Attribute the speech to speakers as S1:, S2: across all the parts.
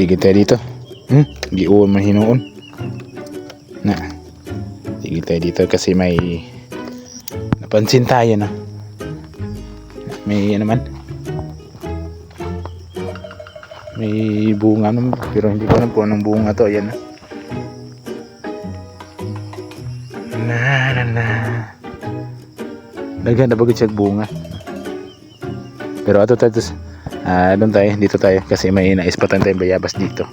S1: tigil tayo dito. Giuon man hinuon. Na. Tigil tayo dito kasi may napansin tayo na. May ano man. May bunga naman pero hindi ko alam kung anong bunga to. Ayan na. Daghan na bagay siya bunga. Pero ato tayo doon tayo, dito tayo kasi may naispatan tayong bayabas dito.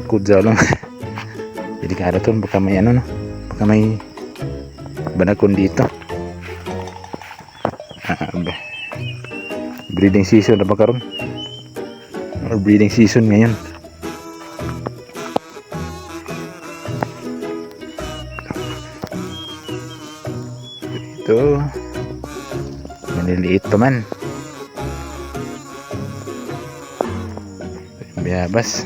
S1: Kudzaw lang. Delikado to, baka may ano no. Baka may banakon dito. Breeding season na ba karon? Or breeding season ngayon. Ito maliliit pa man bayabas.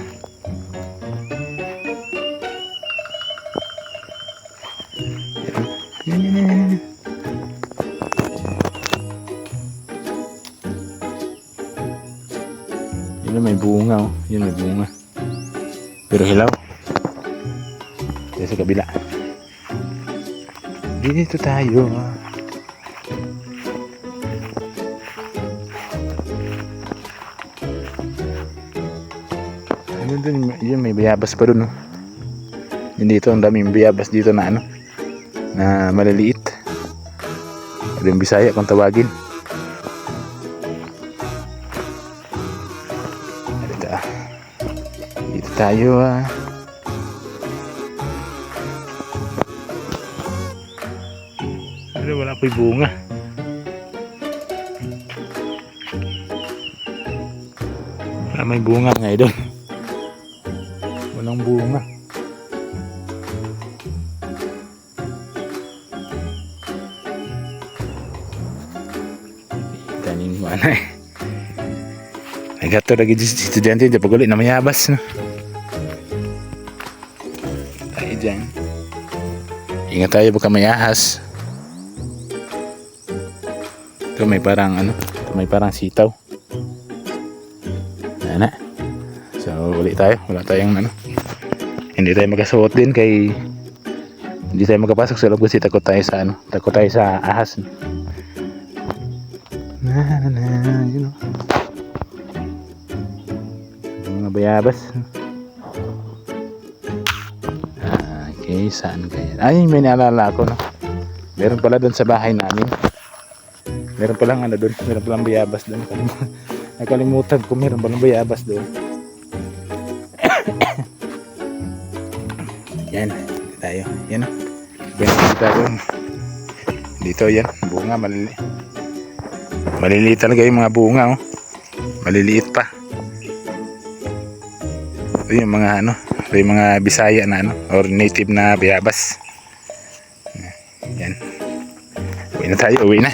S1: Yan. Yun may bunga oh. Yun may bunga pero hilaw. Dito sa kabila dito tayo. Yun may bayabas pa dun no? Yun dito ang daming bayabas dito na ano na maliliit. Yung Bisaya kung tawagin. Dito tayo wala pa yung bunga. Wala may bunga nga idol. Walang bunga. Tanin mo na eh. Nagato lagi di estudyante di pag ulit na mayabas no. Tayo dyan. Ingat tayo baka may ahas. Ito may parang ano, ito may parang sitaw. Ana. So ulit tayo, wala tayong ano. Hindi tayo magkasuot din kay hindi tayo magkapasok sa loob kasi takot tayo sa ano, takot tayo sa ahas. You know. Mga bayabas. Okay, saan kaya? Ay, may naalala ako no. Meron pala doon sa bahay namin. Meron palang ano doon, meron palang bayabas doon. Nakalimutan ko meron palang bayabas doon. Yan, tayo. Yan o. Dito yan, bunga maliliit. Maliliit talaga yung mga bunga oh. Maliliit pa. Ito yung mga ano, ito yung mga Bisaya na ano, or native na bayabas. Yan. Uwi na tayo, uwi na.